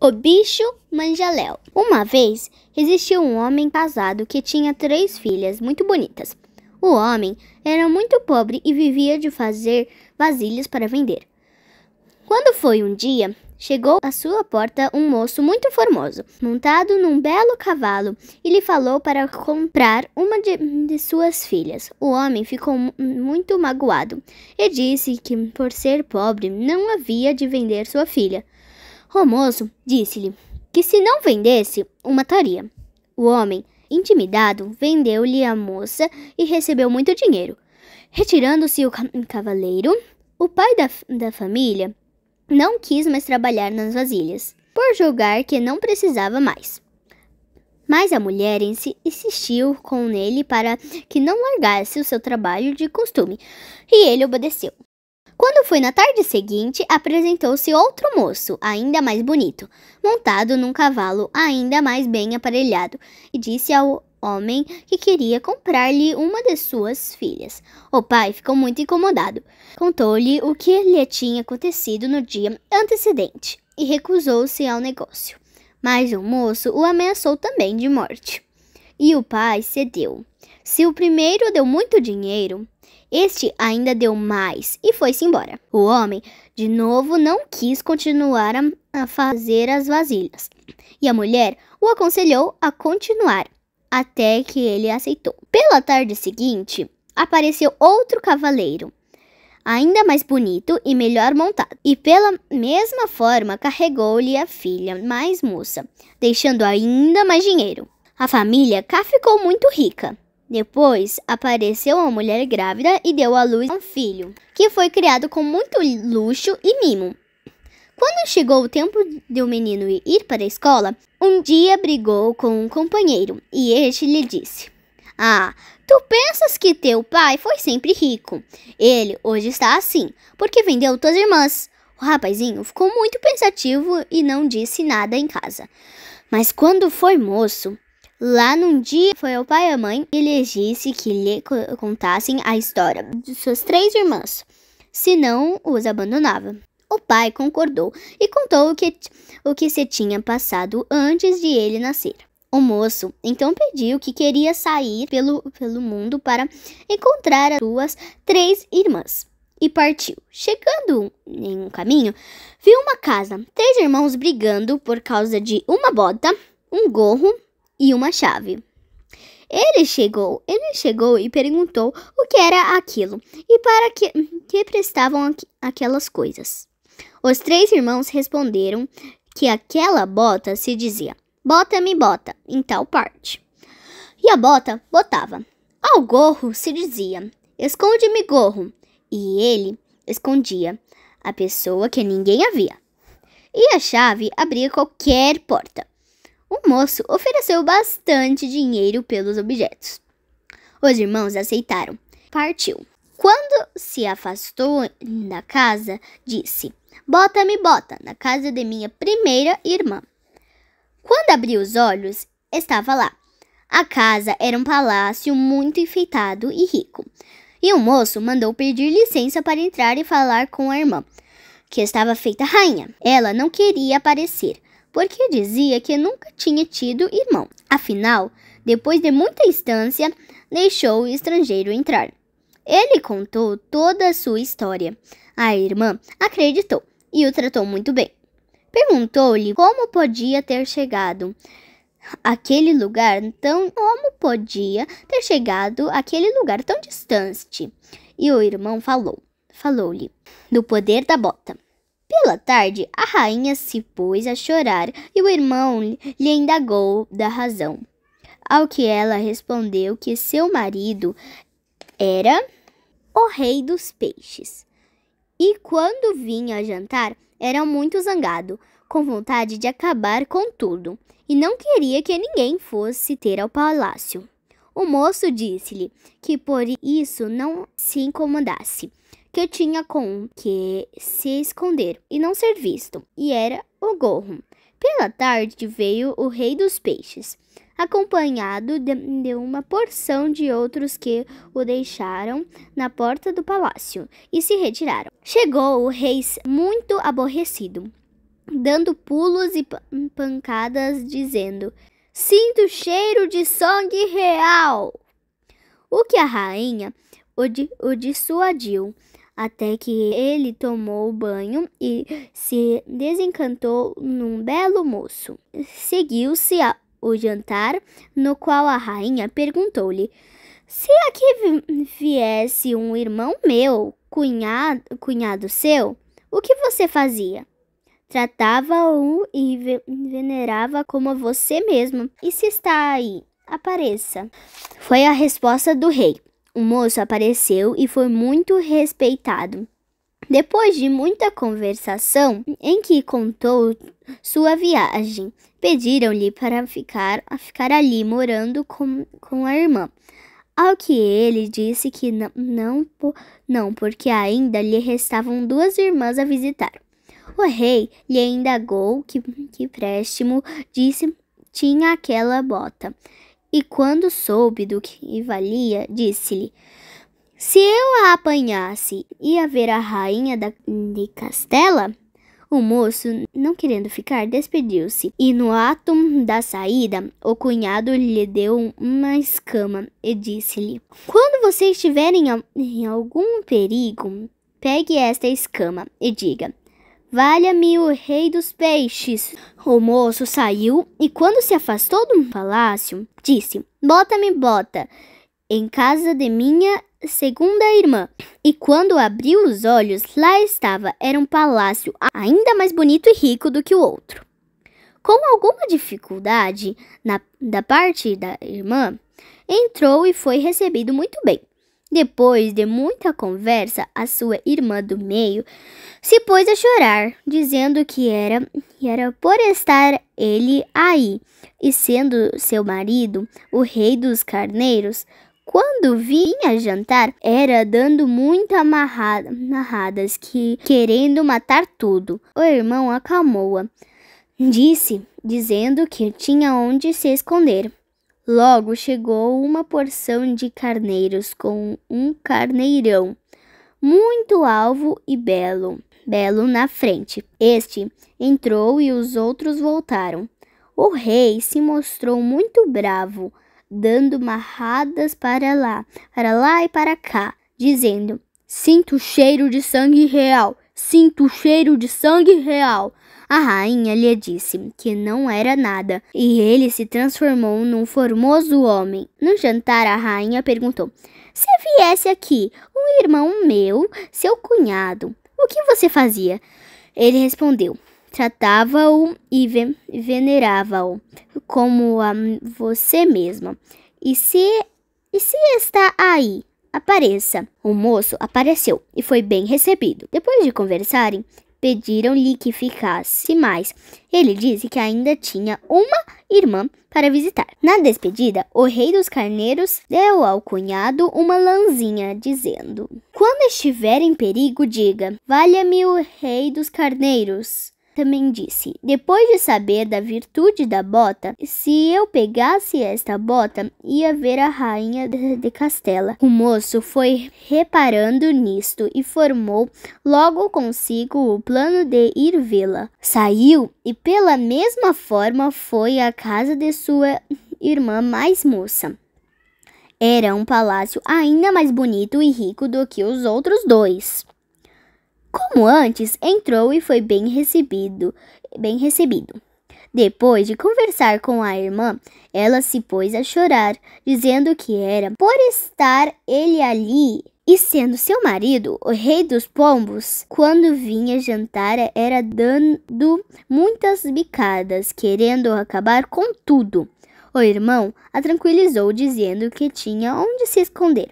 O bicho manjaléu. Uma vez, existia um homem casado que tinha 3 filhas muito bonitas. O homem era muito pobre e vivia de fazer vasilhas para vender. Quando foi um dia, chegou à sua porta um moço muito formoso, montado num belo cavalo, e lhe falou para comprar uma de suas filhas. O homem ficou muito magoado e disse que, por ser pobre, não havia de vender sua filha. O moço disse-lhe que se não vendesse, o mataria. O homem, intimidado, vendeu-lhe a moça e recebeu muito dinheiro. Retirando-se o cavaleiro, o pai da família não quis mais trabalhar nas vasilhas, por julgar que não precisava mais. Mas a mulher insistiu com ele para que não largasse o seu trabalho de costume, e ele obedeceu. Quando foi na tarde seguinte, apresentou-se outro moço, ainda mais bonito, montado num cavalo ainda mais bem aparelhado, e disse ao homem que queria comprar-lhe uma de suas filhas. O pai ficou muito incomodado. Contou-lhe o que lhe tinha acontecido no dia antecedente e recusou-se ao negócio. Mas o moço o ameaçou também de morte. E o pai cedeu. Se o primeiro deu muito dinheiro, este ainda deu mais e foi-se embora. O homem, de novo, não quis continuar a fazer as vasilhas. E a mulher o aconselhou a continuar, até que ele aceitou. Pela tarde seguinte, apareceu outro cavaleiro, ainda mais bonito e melhor montado. E pela mesma forma carregou-lhe a filha mais moça, deixando ainda mais dinheiro. A família cá ficou muito rica. Depois, apareceu uma mulher grávida e deu à luz a um filho, que foi criado com muito luxo e mimo. Quando chegou o tempo do menino ir para a escola, um dia brigou com um companheiro e este lhe disse: "Ah, tu pensas que teu pai foi sempre rico. Ele hoje está assim, porque vendeu tuas irmãs." O rapazinho ficou muito pensativo e não disse nada em casa. Mas quando foi moço, lá num dia foi ao pai e à mãe e lhes disse que lhe contassem a história de suas 3 irmãs, senão os abandonava. O pai concordou e contou o que se tinha passado antes de ele nascer. O moço então pediu que queria sair pelo mundo para encontrar as suas 3 irmãs e partiu. Chegando em um caminho, viu uma casa, 3 irmãos brigando por causa de uma bota, um gorro e uma chave. Ele chegou e perguntou o que era aquilo e para que prestavam aquelas coisas. Os 3 irmãos responderam que aquela bota se dizia: "Bota-me bota", em tal parte. E a bota botava. Ao gorro se dizia: "Esconde-me gorro", e ele escondia a pessoa que ninguém havia. E a chave abria qualquer porta. O moço ofereceu bastante dinheiro pelos objetos. Os irmãos aceitaram. Partiu. Quando se afastou da casa, disse: "Bota-me bota", na casa de minha primeira irmã. Quando abriu os olhos, estava lá. A casa era um palácio muito enfeitado e rico. E o moço mandou pedir licença para entrar e falar com a irmã, que estava feita rainha. Ela não queria aparecer, porque dizia que nunca tinha tido irmão. Afinal, depois de muita instância, deixou o estrangeiro entrar. Ele contou toda a sua história. A irmã acreditou e o tratou muito bem. Perguntou-lhe como podia ter chegado àquele lugar tão distante. E o irmão falou-lhe do poder da bota. Pela tarde, a rainha se pôs a chorar e o irmão lhe indagou da razão. Ao que ela respondeu que seu marido era o rei dos peixes. E quando vinha jantar, era muito zangado, com vontade de acabar com tudo, e não queria que ninguém fosse ter ao palácio. O moço disse-lhe que por isso não se incomodasse, que tinha com que se esconder e não ser visto, e era o gorro. Pela tarde veio o rei dos peixes, acompanhado de uma porção de outros que o deixaram na porta do palácio e se retiraram. Chegou o rei muito aborrecido dando pulos e pancadas, dizendo: "Sinto cheiro de sangue real!" O que a rainha o dissuadiu, até que ele tomou banho e se desencantou num belo moço. Seguiu-se o jantar, no qual a rainha perguntou-lhe: "Se aqui viesse um irmão meu, cunhado seu, o que você fazia?" "Tratava-o e venerava como você mesmo. E se está aí, apareça." Foi a resposta do rei. O moço apareceu e foi muito respeitado. Depois de muita conversação, em que contou sua viagem, pediram-lhe para ficar ali morando com a irmã. Ao que ele disse que não, porque ainda lhe restavam 2 irmãs a visitar. O rei lhe indagou que préstimo tinha aquela bota, e quando soube do que valia, disse-lhe: "Se eu a apanhasse, ia ver a rainha de Castela?" O moço, não querendo ficar, despediu-se, e no ato da saída, o cunhado lhe deu uma escama e disse-lhe: "Quando você estiver em algum perigo, pegue esta escama e diga: 'Valha-me o rei dos peixes.'" O moço saiu e, quando se afastou do palácio, disse: "Bota-me bota, em casa de minha segunda irmã." E quando abriu os olhos, lá estava. Era um palácio ainda mais bonito e rico do que o outro. Com alguma dificuldade da parte da irmã, entrou e foi recebido muito bem. Depois de muita conversa, a sua irmã do meio se pôs a chorar, dizendo que era por estar ele aí, e sendo seu marido o rei dos carneiros, quando vinha jantar, era dando muitas amarradas, querendo matar tudo. O irmão acalmou-a, dizendo que tinha onde se esconder. Logo chegou uma porção de carneiros com um carneirão muito alvo e belo na frente. Este entrou e os outros voltaram. O rei se mostrou muito bravo, dando marradas para lá e para cá, dizendo: "Sinto cheiro de sangue real! Sinto cheiro de sangue real!" A rainha lhe disse que não era nada, e ele se transformou num formoso homem. No jantar, a rainha perguntou: "Se viesse aqui um irmão meu, seu cunhado, o que você fazia?" Ele respondeu: "Tratava-o e venerava-o como a você mesma. E se está aí, apareça." O moço apareceu e foi bem recebido. Depois de conversarem, pediram-lhe que ficasse mais. Ele disse que ainda tinha uma irmã para visitar. Na despedida, o rei dos carneiros deu ao cunhado uma lãzinha, dizendo: "Quando estiver em perigo, diga: 'Valha-me o rei dos carneiros.'" Também disse: "Depois de saber da virtude da bota, se eu pegasse esta bota, ia ver a rainha de Castela." O moço foi reparando nisto e formou logo consigo o plano de ir vê-la. Saiu e, pela mesma forma, foi à casa de sua irmã mais moça. Era um palácio ainda mais bonito e rico do que os outros 2. Como antes, entrou e foi bem recebido. Depois de conversar com a irmã, ela se pôs a chorar, dizendo que era por estar ele ali, e sendo seu marido o rei dos pombos, quando vinha jantar era dando muitas bicadas, querendo acabar com tudo. O irmão a tranquilizou, dizendo que tinha onde se esconder.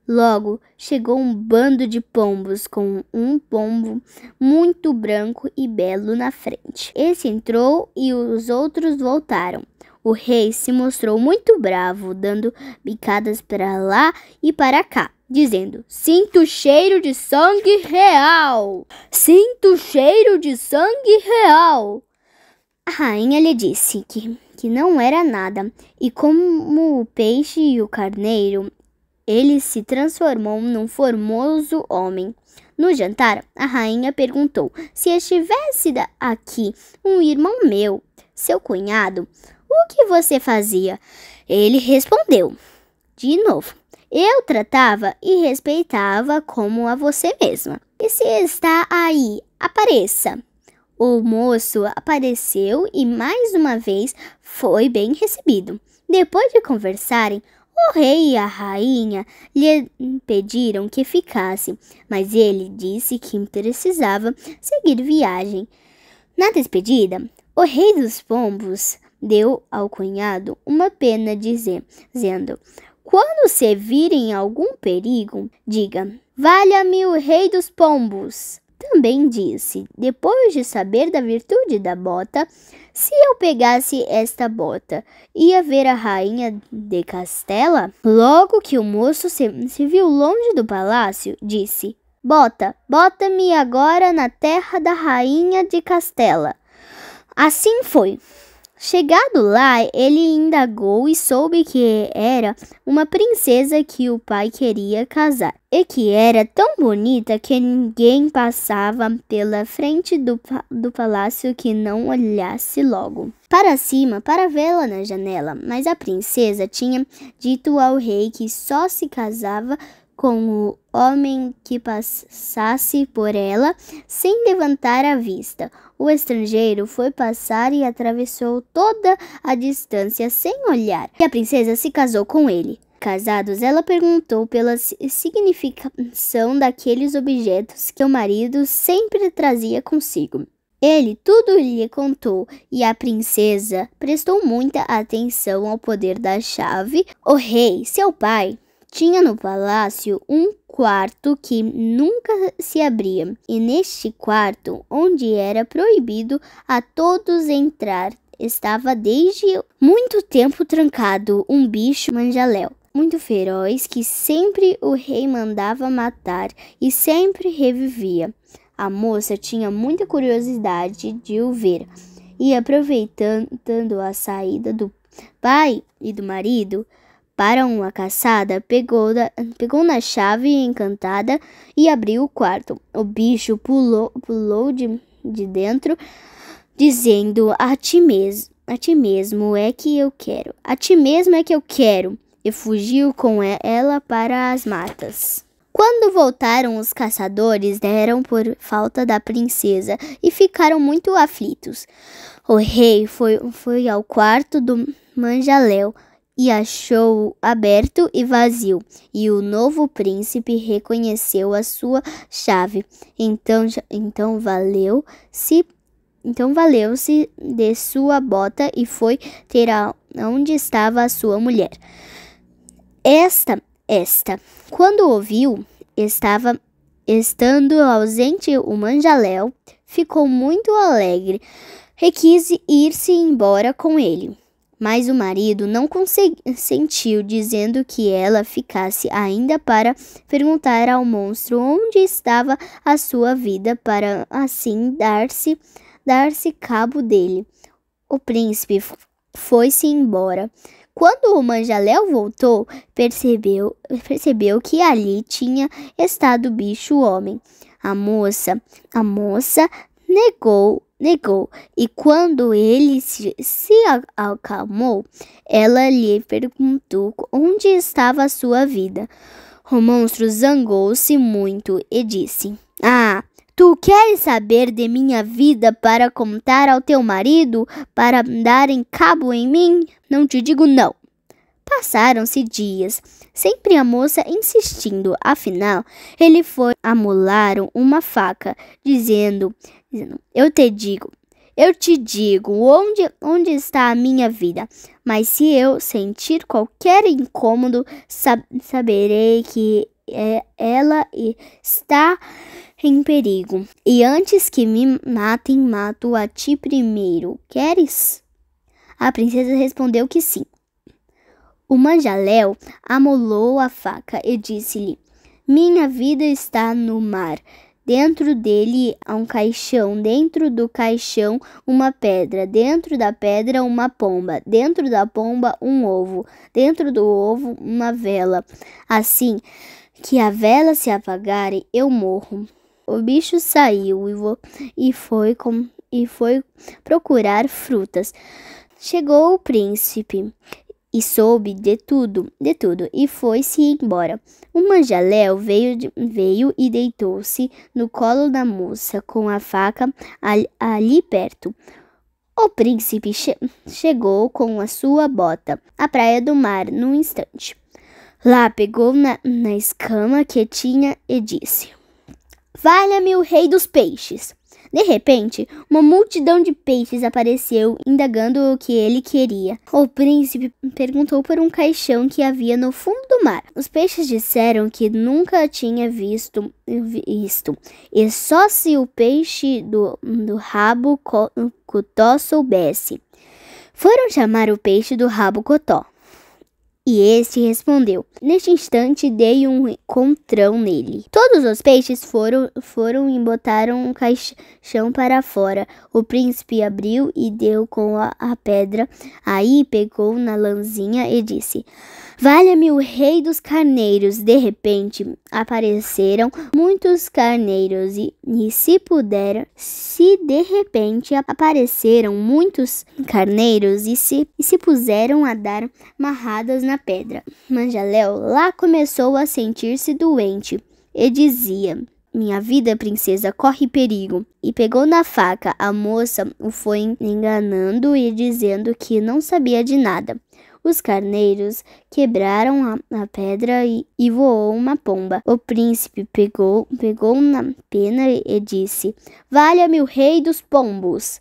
Logo chegou um bando de pombos, com um pombo muito branco e belo na frente. Esse entrou e os outros voltaram. O rei se mostrou muito bravo, dando bicadas para lá e para cá, dizendo: "Sinto cheiro de sangue real! Sinto cheiro de sangue real!" A rainha lhe disse que não era nada, e como o peixe e o carneiro, ele se transformou num formoso homem. No jantar, a rainha perguntou se estivesse aqui um irmão meu, seu cunhado, o que você fazia? Ele respondeu, de novo, eu tratava e respeitava como a você mesma. E se está aí, apareça. O moço apareceu e mais uma vez foi bem recebido. Depois de conversarem, o rei e a rainha lhe pediram que ficasse, mas ele disse que precisava seguir viagem. Na despedida, o rei dos pombos deu ao cunhado uma pena dizendo: quando se virem algum perigo, diga, valha-me o rei dos pombos. Também disse, depois de saber da virtude da bota, se eu pegasse esta bota, ia ver a rainha de Castela? Logo que o moço se viu longe do palácio, disse, bota-me agora na terra da rainha de Castela. Assim foi. Chegado lá, ele indagou e soube que era uma princesa que o pai queria casar, e que era tão bonita que ninguém passava pela frente do palácio que não olhasse logo para cima para vê-la na janela. Mas a princesa tinha dito ao rei que só se casava com o homem que passasse por ela sem levantar a vista. O estrangeiro foi passar e atravessou toda a distância sem olhar. E a princesa se casou com ele. Casados, ela perguntou pela significação daqueles objetos que o marido sempre trazia consigo. Ele tudo lhe contou e a princesa prestou muita atenção ao poder da chave. O rei, seu pai, tinha no palácio um quarto que nunca se abria, e neste quarto, onde era proibido a todos entrar, estava desde muito tempo trancado um bicho manjaléu, muito feroz, que sempre o rei mandava matar e sempre revivia. A moça tinha muita curiosidade de o ver, e aproveitando a saída do pai e do marido para uma caçada, pegou na chave encantada e abriu o quarto. O bicho pulou de dentro, dizendo, a ti mesmo é que eu quero, a ti mesmo é que eu quero, e fugiu com ela para as matas. Quando voltaram, os caçadores deram por falta da princesa e ficaram muito aflitos. O rei foi ao quarto do manjaléu e achou-o aberto e vazio, e o novo príncipe reconheceu a sua chave. Então valeu-se de sua bota e foi ter onde estava a sua mulher. Esta, quando ouviu, estando ausente o manjaléu, ficou muito alegre e quis ir-se embora com ele. Mas o marido não consentiu, dizendo que ela ficasse ainda para perguntar ao monstro onde estava a sua vida, para assim dar-se cabo dele. O príncipe foi-se embora. Quando o manjaléu voltou, percebeu que ali tinha estado o bicho-homem. A moça negou, e quando ele se acalmou, ela lhe perguntou onde estava a sua vida. O monstro zangou-se muito e disse, tu queres saber de minha vida para contar ao teu marido, para dar em cabo em mim? Não te digo não. Passaram-se dias, sempre a moça insistindo. Afinal, ele foi amolar uma faca, dizendo, eu te digo onde está a minha vida, mas se eu sentir qualquer incômodo, saberei que ela está em perigo. E antes que me matem, mato a ti primeiro. Queres? A princesa respondeu que sim. O manjaléu amolou a faca e disse-lhe, minha vida está no mar. Dentro dele há um caixão, dentro do caixão uma pedra, dentro da pedra uma pomba, dentro da pomba um ovo, dentro do ovo uma vela. Assim que a vela se apagar, eu morro. O bicho saiu e foi procurar frutas. Chegou o príncipe e soube de tudo, e foi-se embora. O manjaléu veio e deitou-se no colo da moça, com a faca ali perto. O príncipe chegou com a sua bota à praia do mar num instante. Lá pegou na escama que tinha e disse: Valha-me o rei dos peixes! De repente, uma multidão de peixes apareceu, indagando o que ele queria. O príncipe perguntou por um caixão que havia no fundo do mar. Os peixes disseram que nunca tinha visto, e só se o peixe do rabo cotó soubesse. Foram chamar o peixe do rabo cotó. E este respondeu: Neste instante dei um encontrão nele. Todos os peixes foram e botaram um caixão para fora. O príncipe abriu e deu com a pedra. Aí pegou na lãzinha e disse: Valha-me o rei dos carneiros! De repente apareceram muitos carneiros e se puseram a dar marradas na pedra. Manjaléu lá começou a sentir-se doente e dizia: Minha vida, princesa, corre perigo. E pegou na faca. A moça o foi enganando e dizendo que não sabia de nada. Os carneiros quebraram a pedra e voou uma pomba. O príncipe pegou na pena e disse: Valha-me o rei dos pombos!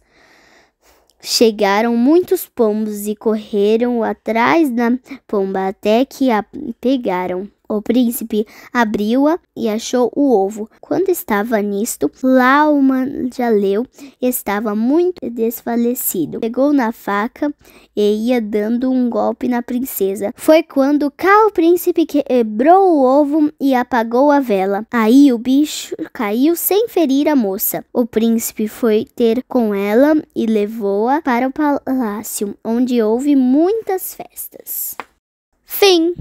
Chegaram muitos pombos e correram atrás da pomba até que a pegaram. O príncipe abriu-a e achou o ovo. Quando estava nisto, lá o manjaléu estava muito desfalecido. Pegou na faca e ia dando um golpe na princesa. Foi quando cá o príncipe quebrou o ovo e apagou a vela. Aí o bicho caiu sem ferir a moça. O príncipe foi ter com ela e levou-a para o palácio, onde houve muitas festas. Fim.